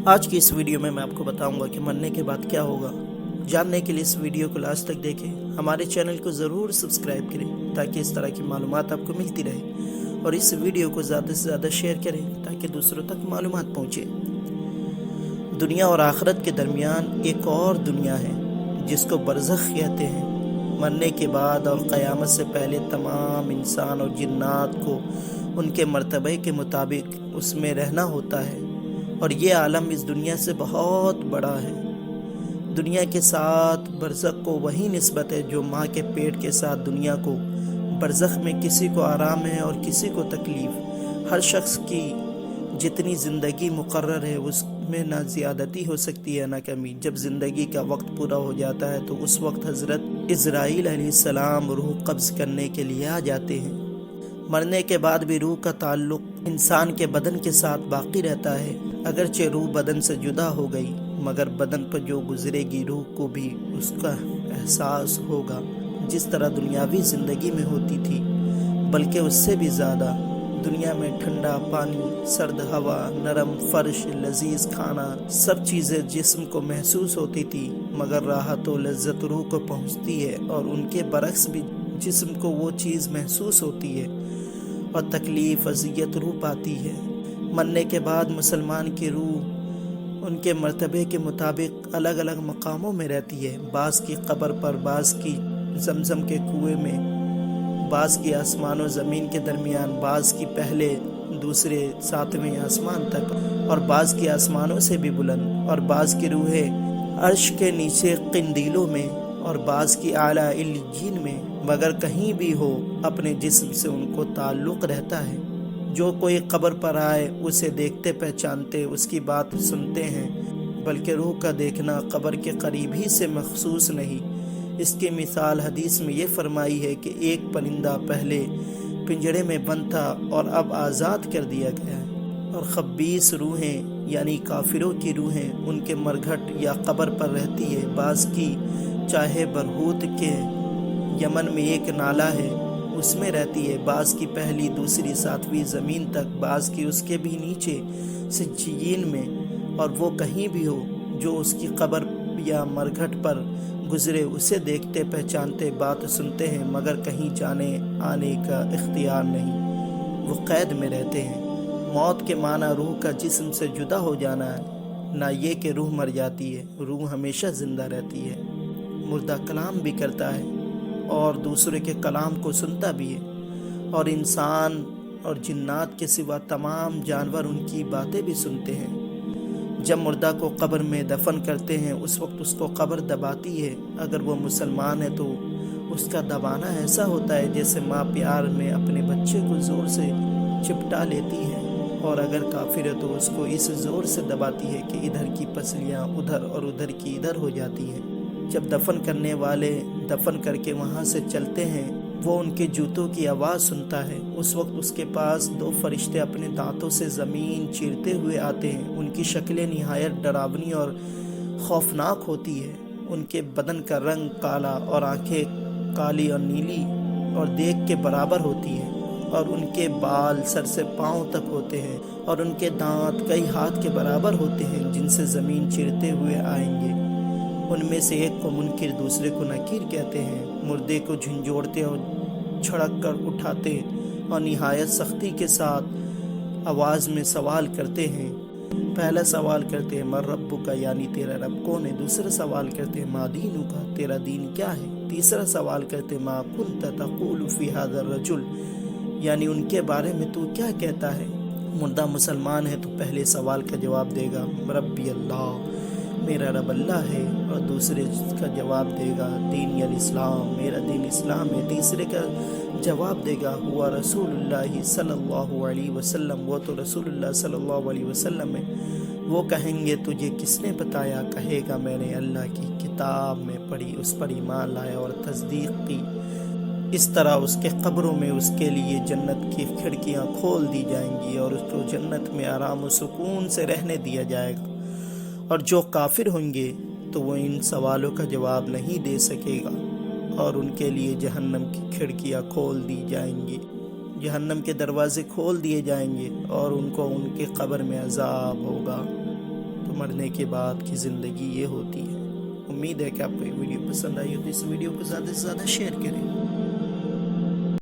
آج کی اس ویڈیو میں آپ کو بتاؤں گا کہ مرنے کے بعد کیا ہوگا۔ جاننے کے لیے اس ویڈیو کو لاسٹ تک دیکھیں۔ ہمارے چینل کو ضرور سبسکرائب کریں تاکہ اس طرح کی معلومات آپ کو ملتی رہے، اور اس ویڈیو کو زیادہ سے زیادہ شیئر کریں تاکہ دوسروں تک معلومات پہنچے۔ دنیا اور آخرت کے درمیان ایک اور دنیا ہے جس کو برزخ کہتے ہیں۔ مرنے کے بعد اور قیامت سے پہلے تمام انسان اور جنات کو ان کے مرتبے کے مطابق اس میں رہنا ہوتا ہے، اور یہ عالم اس دنیا سے بہت بڑا ہے۔ دنیا کے ساتھ برزخ کو وہی نسبت ہے جو ماں کے پیٹ کے ساتھ دنیا کو۔ برزخ میں کسی کو آرام ہے اور کسی کو تکلیف۔ ہر شخص کی جتنی زندگی مقرر ہے اس میں نہ زیادتی ہو سکتی ہے نہ کمی۔ جب زندگی کا وقت پورا ہو جاتا ہے تو اس وقت حضرت اسرائیل علیہ السلام روح قبض کرنے کے لیے آ جاتے ہیں۔ مرنے کے بعد بھی روح کا تعلق انسان کے بدن کے ساتھ باقی رہتا ہے، اگرچہ روح بدن سے جدا ہو گئی، مگر بدن پر جو گزرے گی روح کو بھی اس کا احساس ہوگا، جس طرح دنیاوی زندگی میں ہوتی تھی، بلکہ اس سے بھی زیادہ۔ دنیا میں ٹھنڈا پانی، سرد ہوا، نرم فرش، لذیذ کھانا، سب چیزیں جسم کو محسوس ہوتی تھی، مگر راحت و لذت روح کو پہنچتی ہے، اور ان کے برعکس بھی جسم کو وہ چیز محسوس ہوتی ہے، اور تکلیف اذیت روح پاتی ہے۔ مرنے کے بعد مسلمان کی روح ان کے مرتبے کے مطابق الگ الگ مقاموں میں رہتی ہے، بعض کی قبر پر، بعض کی زمزم کے کنویں میں، بعض کی آسمان و زمین کے درمیان، بعض کی پہلے دوسرے ساتویں آسمان تک، اور بعض کی آسمانوں سے بھی بلند، اور بعض کی روحیں عرش کے نیچے قندیلوں میں، اور بعض کی اعلیٰ علیین میں۔ مگر کہیں بھی ہو اپنے جسم سے ان کو تعلق رہتا ہے۔ جو کوئی قبر پر آئے اسے دیکھتے پہچانتے، اس کی بات سنتے ہیں، بلکہ روح کا دیکھنا قبر کے قریب ہی سے مخصوص نہیں۔ اس کی مثال حدیث میں یہ فرمائی ہے کہ ایک پرندہ پہلے پنجرے میں بند تھا اور اب آزاد کر دیا گیا ہے، اور خبیث روحیں یعنی کافروں کی روحیں ان کے مرگھٹ یا قبر پر رہتی ہے۔ بعض کی چاہے برہوت کے یمن میں ایک نالہ ہے اس میں رہتی ہے، بعض کی پہلی دوسری ساتویں زمین تک، بعض کی اس کے بھی نیچے سجین میں، اور وہ کہیں بھی ہو جو اس کی قبر یا مرگھٹ پر گزرے اسے دیکھتے پہچانتے، بات سنتے ہیں، مگر کہیں جانے آنے کا اختیار نہیں، وہ قید میں رہتے ہیں۔ موت کے معنی روح کا جسم سے جدا ہو جانا ہے، نہ یہ کہ روح مر جاتی ہے۔ روح ہمیشہ زندہ رہتی ہے، مردہ کلام بھی کرتا ہے اور دوسرے کے کلام کو سنتا بھی ہے، اور انسان اور جنات کے سوا تمام جانور ان کی باتیں بھی سنتے ہیں۔ جب مردہ کو قبر میں دفن کرتے ہیں اس وقت اس کو قبر دباتی ہے۔ اگر وہ مسلمان ہے تو اس کا دبانا ایسا ہوتا ہے جیسے ماں پیار میں اپنے بچے کو زور سے چپٹا لیتی ہے، اور اگر کافر ہے تو اس کو اس زور سے دباتی ہے کہ ادھر کی پسلیاں ادھر اور ادھر کی ادھر ہو جاتی ہیں۔ جب دفن کرنے والے دفن کر کے وہاں سے چلتے ہیں وہ ان کے جوتوں کی آواز سنتا ہے۔ اس وقت اس کے پاس دو فرشتے اپنے دانتوں سے زمین چیرتے ہوئے آتے ہیں۔ ان کی شکلیں نہایت ڈراؤنی اور خوفناک ہوتی ہے۔ ان کے بدن کا رنگ کالا اور آنکھیں کالی اور نیلی اور دیگ کے برابر ہوتی ہیں، اور ان کے بال سر سے پاؤں تک ہوتے ہیں، اور ان کے دانت کئی ہاتھ کے برابر ہوتے ہیں جن سے زمین چیرتے ہوئے آئیں گے۔ ان میں سے ایک کو منکر دوسرے کو نکیر کہتے ہیں۔ مردے کو جھنجھوڑتے اور چھڑک کر اٹھاتے اور نہایت سختی کے ساتھ آواز میں سوال کرتے ہیں۔ پہلا سوال کرتے ہیں من ربک، یعنی تیرا رب کون ہے؟ دوسرا سوال کرتے ہیں ما دینک، تیرا دین کیا ہے؟ تیسرا سوال کرتے ہیں ما کنت تقول فی ھذا الرجل، یعنی ان کے بارے میں تو کیا کہتا ہے؟ مردہ مسلمان ہے تو پہلے سوال کا جواب دے گا ربی اللہ، میرا رب اللہ ہے، اور دوسرے کا جواب دے گا دین الاسلام، میرا دین اسلام ہے۔ تیسرے کا جواب دے گا ہوا رسول اللہ صلی اللہ علیہ وسلم، وہ تو رسول اللہ صلی اللہ علیہ وسلم ہے۔ وہ کہیں گے تجھے کس نے بتایا؟ کہے گا میں نے اللہ کی کتاب میں پڑھی، اس پر ایمان لایا اور تصدیق کی۔ اس طرح اس کے قبروں میں اس کے لیے جنت کی کھڑکیاں کھول دی جائیں گی، اور اس کو جنت میں آرام و سکون سے رہنے دیا جائے گا۔ اور جو کافر ہوں گے تو وہ ان سوالوں کا جواب نہیں دے سکے گا، اور ان کے لیے جہنم کی کھڑکیاں کھول دی جائیں گی، جہنم کے دروازے کھول دیے جائیں گے، اور ان کو ان کے قبر میں عذاب ہوگا۔ تو مرنے کے بعد کی زندگی یہ ہوتی ہے۔ امید ہے کہ آپ کو یہ ویڈیو پسند آئی ہو تو اس ویڈیو کو زیادہ سے زیادہ شیئر کریں۔